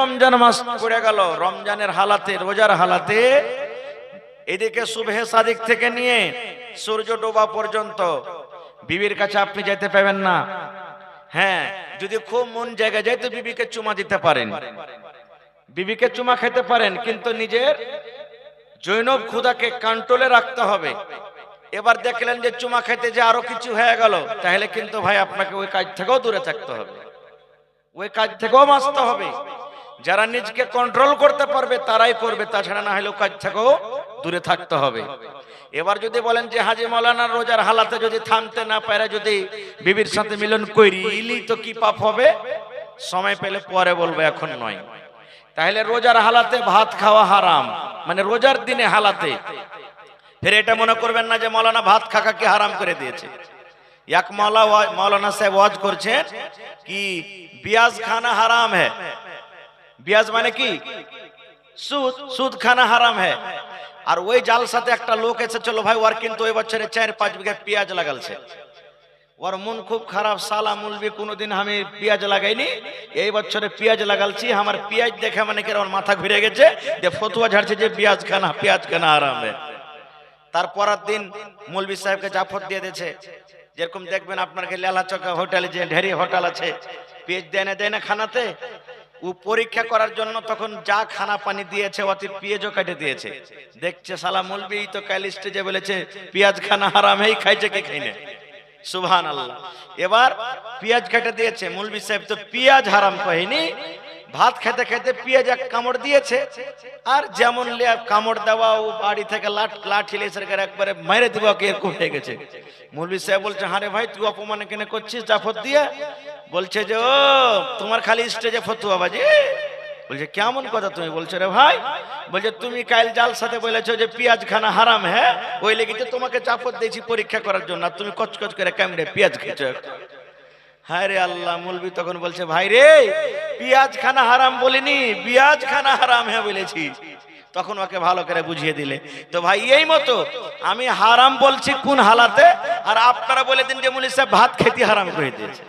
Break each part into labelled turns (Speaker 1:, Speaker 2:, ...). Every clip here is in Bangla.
Speaker 1: রমজান মাস পড়ে গেল, রমজানের হালাতে, রোজার হালাতে এদিকে সুবহে সাদিক থেকে নিয়ে সূর্য ডোবা পর্যন্ত বিবির কাছে আপনি যেতে পাবেন না। হ্যাঁ, যদি খুব মন জায়গায় যায় তো বিবিকে চুমা দিতে পারেন, বিবিকে চুমা খেতে পারেন, কিন্তু নিজের জৈনব ক্ষুধাকে কন্ট্রোলে রাখতে হবে। এবার দেখলেন যে চুমা খেতে যে আরো কিছু হয়ে গেল, তাহলে কিন্তু ভাই আপনাকে ওই কাজ থেকেও দূরে থাকতে হবে, ওই কাজ থেকেও বাঁচতে হবে। যারা নিজকে কন্ট্রোল করতে পারবে তারাই করবে, তাছাড়া না হলে কাজ থেকেও দূরে থাকতে হবে। এবার যদি বলেন যে হাজী মাওলানা রোজার হালাতে যদি থামতে না পারে যদি বিবির সাথে মিলন করিলি তো কি পাপ হবে, সময় পেলে পরে বলবো, এখন নয়। তাহলে রোজার হালাতে ভাত খাওয়া হারাম, মানে রোজার দিনে হালাতে। ফির এটা মনে করবেন না যে মাওলানা ভাত খাওয়াকে হারাম করে দিয়েছে। এক मौलाना साहब वाज করছেন কি পেঁয়াজ খানা হারাম है, পেঁয়াজ মানে কি সুদ, সুদ খানা হারাম है। আর ওই জালসাতে একটা লোক এসে, চলো ভাই ওর কিন্তু ওই বছরে 4-5 বিঘা পেঁয়াজ লাগালছে, ওর মন খুব খারাপ, সালা মুলবি কোনোদিন আমি পেঁয়াজ লাগাইনি, এই বছরে পেঁয়াজ লাগালছি, আমার পেঁয়াজ দেখে মানে কি ওর মাথা ঘুরে গেছে, যে ফতোয়া ঝাড়ছে যে পেঁয়াজ খানা হারাম है। তারপরের দিন মৌলভী সাহেবকে জাফর দিয়ে দিয়েছে। যেরকম দেখবেন আপনার লেলা চকা হোটেলে যে ঢেরি হোটেল আছে, পেঁয়াজ দেয় না খানাতে, ও পরীক্ষা করার জন্য তখন যা খানা পানি দিয়েছে ওতে পেঁয়াজও কেটে দিয়েছে। দেখছে সালা মৌলভী তো কাল স্টেজে বলেছে পেঁয়াজ খানা হারাম, এই খাইছে কে খাই না, সুবহানাল্লাহ। এবার পেঁয়াজ কেটে দিয়েছে, মৌলভী সাহেব তো পেঁয়াজ হারাম কহেনি, ভাত খেতে খেতে পেঁয়াজ এক কামড় দিয়েছে, আর যেমন কামড় দেওয়া ও বাড়ি থেকে লাঠি লেসের একবারে মেরে দিব এরকম হয়ে গেছে। মৌলভী সাহেব বলছে, হারে ভাই তুই অপমান কেন করছিস জাফর দিয়ে? বলছে যে ও তোমার খালি স্টেজে ফতুয়া বাজে। বলছে কেমন কথা তুমি বলছো রে ভাই? বলছে তুমি কাল জাল সাথে বলেছো যে পেঁয়াজ খানা হারাম, হ্যাঁ ওই লেগেছে তোমাকে জাফর দিয়েছি পরীক্ষা করার জন্য, তুমি কচকচ করে কামড়ে পেঁয়াজ খেয়েছো। হায় রে আল্লাহ। মৌলভী তখন বলছে ভাই রে পেঁয়াজ খানা হারাম বলিনি, পেঁয়াজ খানা হারাম হ্যাঁ বলেছি। তখন ওকে ভালো করে বুঝিয়ে দিলে। তো ভাই এই মতো আমি হারাম বলছি কোন হালাতে, আর আপনারা বলে দিন যে মৌলভী সাহেব ভাত খেতে হারাম করে দিয়েছে,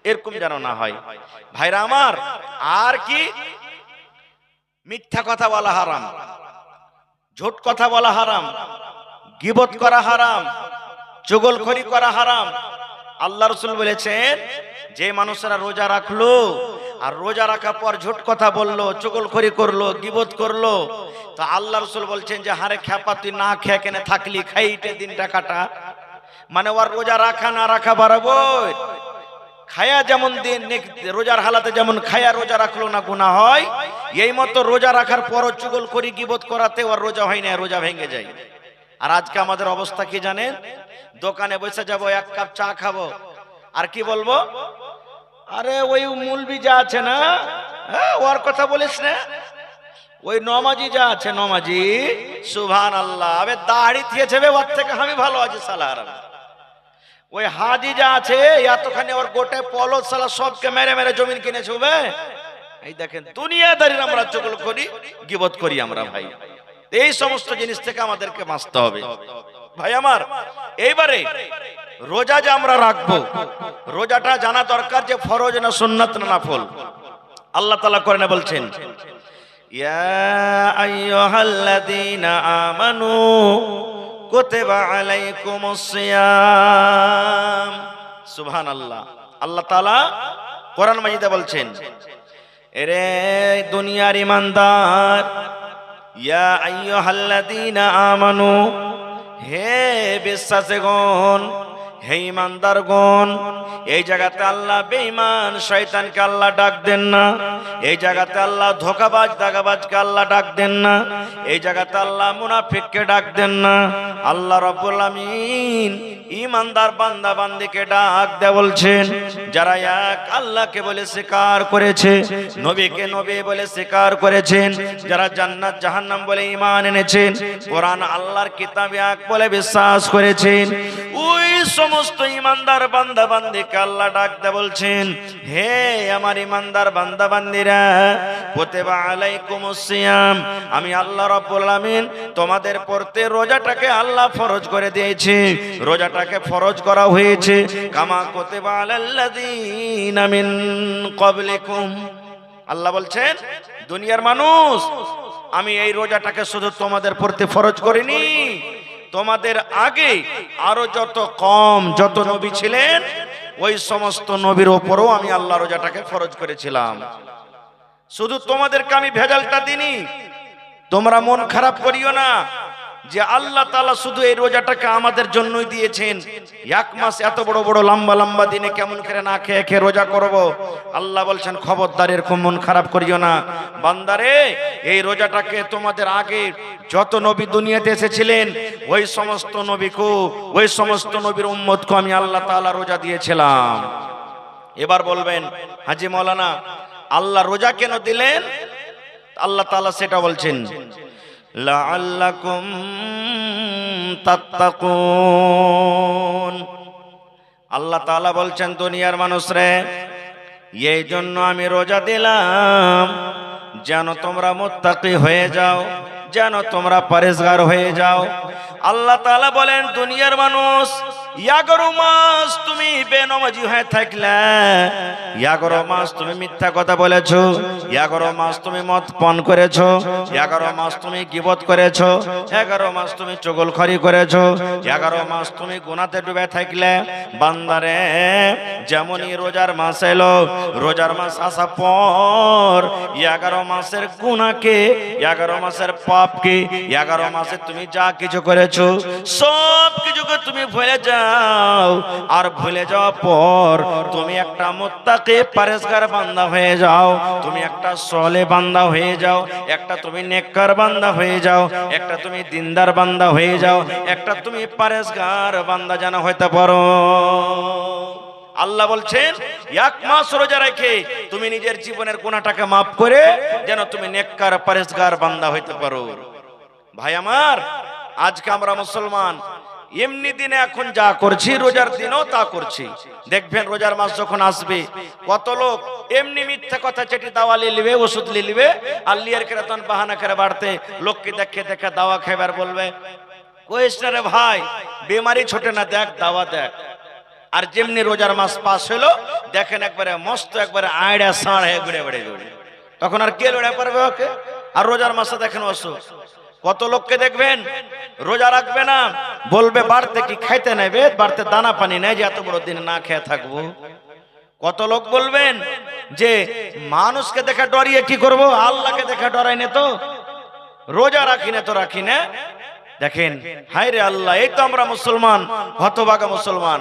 Speaker 1: এরকম যেন না হয় ভাইরা আমার। আর কি মিথ্যা কথা বলা হারাম, ঝুট কথা বলা হারাম, গীবত করা হারাম, চুগলখড়ি করা হারাম। আল্লাহ রাসূল বলেছেন যে মানুষেরা রোজা রাখলো আর রোজা রাখার পর ঝুট কথা বললো, চুগলখড়ি করলো, গীবত করলো, তো আল্লাহ রাসূল বলছেন যে হারে খ্যাপা তুই না খেয়ে কেন থাকলি, খাইতে দিনটা কাটা। মানে ওর রোজা রাখা না রাখা বরাবর। খায়া যেমন দিন রোজার হালাতে যেমন খায়া রোজা রাখলো না গুনাহ হয়, এই মতো রোজা রাখার পরও চুগলখড়ি গীবত করাতে ওর রোজা হয় না, রোজা ভেঙে যায়। আর আজকে আমাদের অবস্থা কি জানেন? দোকানে বসে যাব, এক কাপ চা খাবো, আর কি বলবো, আরে ওই মৌলভী যা আছে না, ওর কথা বলিস না, ওই নমাজি যা আছে নমাজি, সুবহানাল্লাহ, আবে দাড়ি থিয়েছে ওর থেকে আমি ভালো আছি সালার। ওই হাজি যা আছে এতখানি ওর গোটে পলস সালা সবকে মেরে মেরে জমিন কিনেছে। এই দেখেন দুনিয়াদারির আমরা চুগলখড়ি গীবত করি আমরা ভাই। এই সমস্ত জিনিস থেকে আমাদেরকে বাঁচতে হবে ভাই আমার। এইবারে রোজা যে আমরা রাখবো, রোজাটা জানা দরকার যে ফরজ না সুন্নাত না নফল। আল্লাহ তাআলা কোরআনে বলছেন ইয়া আইয়ুহাল্লাযীনা আমানু কুতিবা আলাইকুমুস সিয়াম। সুবহানাল্লাহ। আল্লাহ তাআলা কোরআন মাজিদে বলছেন, এরে দুনিয়ার ঈমানদার, ইয়া আইয়ুহাল্লাযীনা আমানু, হে বিশ্বাসীগণ, হে ঈমানদারগণ। এই জায়গাতে আল্লাহ বেঈমান শয়তানকে আল্লাহ ডাক দেন না, এই জায়গাতে আল্লাহ ধোঁকাবাজ দাগাবাজকে আল্লাহ ডাক দেন না, এই জায়গাতে আল্লাহ মুনাফিককে ডাক দেন না। আল্লাহ রাব্বুল আমিন ঈমানদার বান্দা বান্দীকে ডাক দেয়া বলছেন, যারা এক আল্লাহকে বলে স্বীকার করেছে, নবীকে নবী বলে স্বীকার করেছেন, যারা জান্নাত জাহান্নাম বলে ঈমান এনেছেন, কোরআন আল্লাহর কিতাব এক বলে বিশ্বাস করেছেন, ওই সমস্ত ঈমানদার বান্দা বান্দীকে আল্লাহ ডাক দেয়া বলছেন, হে আমার ঈমানদার বান্দা বান্দীরা, কুতিবা আলাইকুমুস সিয়াম, আমি আল্লাহ রাব্বুল আমিন তোমাদের পড়তে রোজাটাকে আল্লাহ ফরজ করে দিয়েছে। রোজাটাকে ফরজ করা হয়েছে কামা কুতিবা আলাল্লাযীনা মিন ক্বাবলিকুম, আল্লাহ বলছেন দুনিয়ার মানুষ, আমি এই রোজাটাকে শুধু তোমাদের প্রতি ফরজ করিনি, তোমাদের আগে আরো যত নবী ছিলেন ওই সমস্ত নবীর ওপরও আমি আল্লাহ রোজাটাকে ফরজ করেছিলাম। শুধু তোমাদেরকে আমি ভেজালটা দিনি। তোমরা মন খারাপ করিও না যে আল্লাহ তাআলা শুধু এই রোজাটাকে আমাদের জন্যই দিয়েছেন, এক মাস এত বড় বড় লম্বা লম্বা দিনে কেমন করে না খেয়ে খেয়ে রোজা করব। আল্লাহ বলছেন খবরদার এরকম মন খারাপ করিও না বান্দারে, এই রোজাটাকে তোমাদের আগে যত নবী দুনিয়াতে এসেছিলেন ওই সমস্ত নবীকে, ওই সমস্ত নবীর উম্মতকে আমি আল্লাহ তাআলা রোজা দিয়েছিলাম। এবার বলবেন হাজী মাওলানা আল্লাহ রোজা কেন দিলেন? আল্লাহ তাআলা সেটা বলছেন লাআল্লাকুম তাত্তাকুন। আল্লাহ তাআলা বলছেন দুনিয়ার মানুষরে এই জন্য আমি রোজা দিলাম যেন তোমরা মুত্তাকি হয়ে যাও, যেন তোমরা পরেজগার হয়ে যাও। আল্লাহ তাআলা বলেন দুনিয়ার মানুষ 11 মাস তুমি বেনামাজি হয়ে থাকলে, 11 মাস তুমি মিথ্যা কথা বলেছো, 11 মাস তুমি মদ পান করেছো, 11 মাস তুমি গীবত করেছো, 11 মাস তুমি চুগলখড়ি করেছো, 11 মাস তুমি গুনাতে ডুবে থাকলে বান্দারে যেমনই রোজার মাস এলো, রোজার মাস আসা পর 11 মাসের গুনাহকে, 11 মাসের পাপকে, 11 মাসে তুমি যা কিছু করেছো সব কিছুকে তুমি ভুলে যাও। আর ভুলে যাওয়ার পর তুমি একটা মুত্তাকি পরেজগার বান্দা হয়ে যাও, তুমি একটা সলে বান্দা হয়ে যাও, একটা তুমি নেককার বান্দা হয়ে যাও, একটা তুমি দিনদার বান্দা হয়ে যাও, একটা তুমি পরেজগার বান্দা যেন হইতে পারো। আল্লাহ বলছেন 1 মাস রোজা রেখে তুমি নিজের জীবনের গুনাহটাকে maaf করে যেন তুমি নেককার পরেজগার বান্দা হইতে পারো। ভাই আমার, আজকে আমরা মুসলমান এমনি দিনে এখন যা করছি রোজার দিনও তা করছি। দেখবেন রোজার মাস যখন আসবে কত লোক এমনি মিথ্যা কথা চেটি দাওয়া লিবে, ওষুধ লিবে, আর লিয়ার করে তখন বাহানা করে বাড়তে লোককে দেখে দেখে দাওয়া খাইবার বলবে। কইস না রে ভাই, বেমারি ছোটে না, দেখ দাওয়া দেখ। আর যেমনি রোজার মাস পাস হলো দেখেন একবারে মস্ত একবারে আড়া সাড় হয়ে ঘুরে বেড়ে ঘুরে, তখন আর কে লড়ে পারবে ওকে? আর রোজার মাসে দেখেন অসুখ কত লোককে দেখবেন রোজা রাখবে না, বলবে বাড়তে কি খাইতে নেবে, বাড়তে দানা পানি নেই যে এত বড় দিন না খেয়ে থাকবো। কত লোক বলবেন যে মানুষকে দেখে ডরিয়ে কি করব, আল্লাহকে দেখে ডরাই নে তো রোজা রাখি না তো রাখি না। দেখেন হায় রে আল্লাহ, এই তো আমরা মুসলমান, হতভাগা মুসলমান।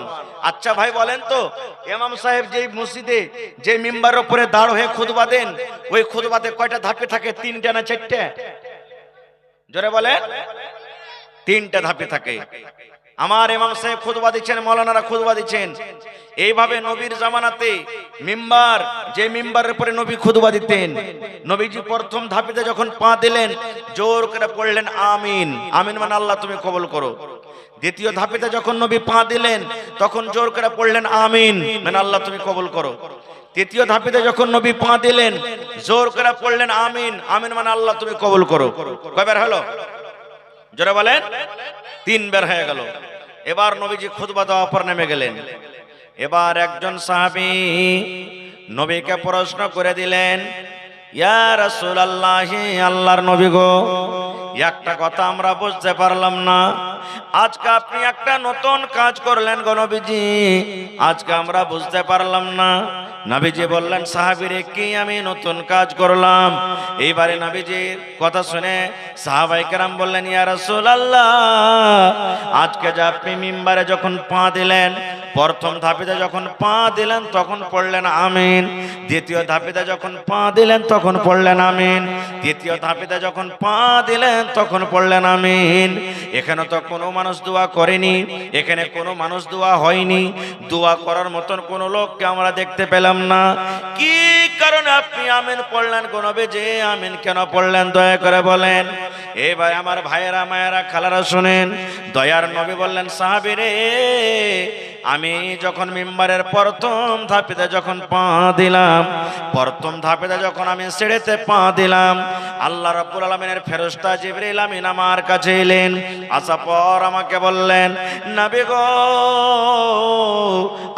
Speaker 1: আচ্ছা ভাই বলেন তো, ইমাম সাহেব যেই মসজিদে যে মিম্বারের উপরে দাঁড় হয়ে খুতবা দেন, ওই খুতবাতে কয়টা ধাপে থাকে? 3টে না 4টে? জোরে বলেন। 3টে ধাপে থাকে। আমার ইমাম সাহেব খুতবা দিচ্ছেন, মাওলানারা খুতবা দিচ্ছেন। এইভাবে নবীর জামানাতে মিম্বার, যে মিম্বারের উপরে নবী খুতবা দিতেন, নবীজি প্রথম ধাপেতে যখন পা দিলেন জোর করে পড়লেন আমিন। আমিন মানে আল্লাহ তুমি কবুল করো। দ্বিতীয় ধাপেতে যখন নবী পা দিলেন তখন জোর করে পড়লেন আমিন মানে আল্লাহ তুমি কবুল করো। তৃতীয় ধাপেতে যখন নবী পা দিলেন জোর করে পড়লেন আমিন। আমিন মানে আল্লাহ তুমি কবুল করো। কয়বার হলো? জোরে বলেন। 3 বার হয়ে গেল। এবার নবীজি খুতবা দেওয়ার পর নেমে গেলেন। এবার একজন সাহাবী নবীকে প্রশ্ন করে দিলেন, ইয়া রাসূলুল্লাহ, আল্লাহর নবী গো, একটা কথা আমরা বুঝতে পারলাম না, আজকে আপনি একটা নতুন কাজ করলেন গো নবীজি, আজকে আমরা বুঝতে পারলাম না। নবীজি বললেন, সাহাবীরে কি আমি নতুন কাজ করলাম? এইবারে নবীজির কথা শুনে সাহাবায়ে কেরাম বললেন, ইয়া রাসূলুল্লাহ, আজকে যে আপনি মিম্বারে যখন পা দিলেন, প্রথম ধাপেতে যখন পা দিলেন তখন পড়লেন আমিন, দ্বিতীয় ধাপেতে যখন পা দিলেন তখন পড়লেন আমিন, তৃতীয় ধাপেতে যখন পা দিলেন তখন পড়লেন আমিন। এখানে তো কোনো মানুষ দোয়া করেনি, এখানে কোনো মানুষ দোয়া হয়নি, দোয়া করার মতন কোনো লোককে আমরা দেখতে পেলাম না। কি কারণে আপনি আমিন পড়লেন গো নবীজি? আমিন কেন পড়লেন দয়া করে বলেন। এবার আমার ভাইয়েরা, মায়েরা, খালারা শুনেন, দয়ার নবী বললেন, সাহাবীরে আমি যখন মিম্বারের প্রথম ধাপেতে যখন পা দিলাম, প্রথম ধাপেতে যখন আমি সিঁড়িতে পা দিলাম, আল্লাহ রাব্বুল আলামিনের ফেরেশতা জিবরিল আমিন আমার কাছে এলেন। আসার পর আমাকে বললেন, নবী গো,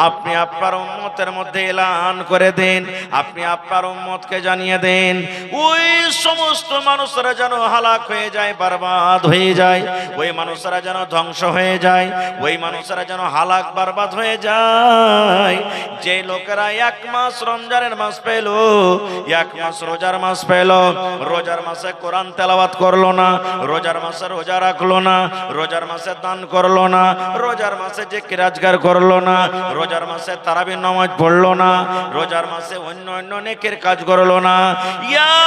Speaker 1: আপনি আপনার উম্মতের মধ্যে এলান করে দেন, আপনি আপনার উম্মতকে জানিয়ে দেন, ওই সমস্ত মানুষরা যেন হালাক হয়ে যায়, বরবাদ হয়ে যায়, ওই মানুষরা যেন ধ্বংস হয়ে যায়, ওই মানুষরা যেন হালাক বরবাদ হয়ে যায় যে লোকেরা এক মাস রমজানের মাস পেল, এক মাস রোজার মাস পেল, রোজার মাসে কোরআন তেলাওয়াত করলো না, রোজার মাসে রোজা রাখলো না, রোজার মাসে দান করলো না, রোজার মাসে যে কিরাজগার করলো না, রোজার মাসে তারাবির নামাজ পড়লো না, রোজার মাসে অন্য অন্য নেকের কাজ করলো না,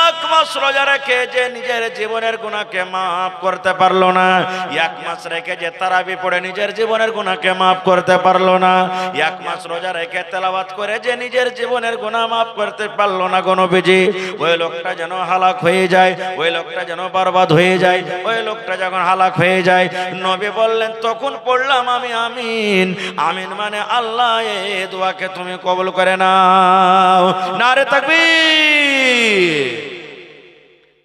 Speaker 1: এক মাস রোজা রেখে যে নিজের জীবনের গুনাহকে মাফ করতে পারলো না, এক মাস রেখে যে তারাবি পড়ে নিজের জীবনের গুনাহকে মাফ করতে পারলো না, এক মাস রোজা রেখে তেলাওয়াত করে যে নিজের জীবনের গুনাহ মাফ করতে পারলো না গো নবীজি, ওই লোকটা যেন হালাক হয়ে যায়, ওই লোকটা যেন বরবাদ হয়ে যায়, ওই লোকটা যখন হালাক হয়ে যায়, নবী বললেন তখন পড়লাম আমি আমিন। আমিন মানে আল্লাহ এই দোয়াকে তুমি কবুল করে নাও, নারে তাকবীর।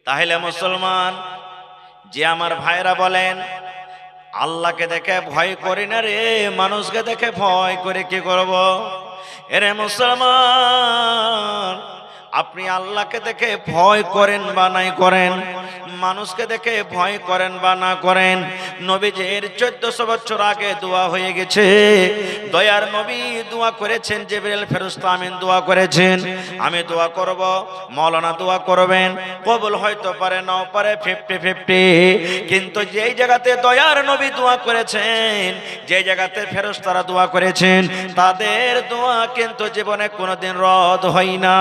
Speaker 1: তাহলে মুসলমান যে আমার ভাইরা বলেন আল্লাহকে দেখে ভয় করি না রে, মানুষকে দেখে ভয় করে কি করব? এরে মুসলমান, আপনি আল্লাহকে দেখে ভয় করেন বা নাই করেন, মানুষকে দেখে ভয় করেন বা না করেন, নবীজির 1400 বছর আগে দোয়া হয়ে গেছে। দয়ার নবী দোয়া করেছেন, জিবরিল ফেরেশতা আমিন দোয়া করেছেন, আমি দোয়া করব, মাওলানা দোয়া করবেন, কবুল হয়তো পারে নাও পারে, 50-50। কিন্তু যেই জায়গাতে দয়ার নবী দোয়া করেছেন, যে জায়গাতে ফেরেশতারা দোয়া করেছেন, তাদের দোয়া কিন্তু জীবনে কোনোদিন রদ হয় না।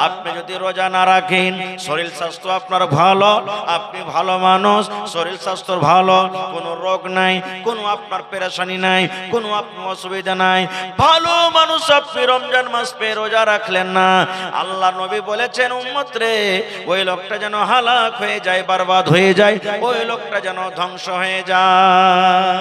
Speaker 1: আপনি যদি রোজা না রাখেন, শরীর স্বাস্থ্য আপনার ভালো, আপনি ভালো মানুষ, শরীর স্বাস্থ্য ভালো, কোনো রোগ নাই, কোনো আপনার পেরেশানি নাই, কোনো আপনার অসুবিধা নাই, ভালো মানুষ, আপনি রমজান মাস পেয়ে রোজা রাখলেন না, আল্লাহ নবী বলেছেন উম্মত রে, ওই লোকটা যেন হালাক হয়ে যায়, বরবাদ হয়ে যায়, ওই লোকটা যেন ধ্বংস হয়ে যায়।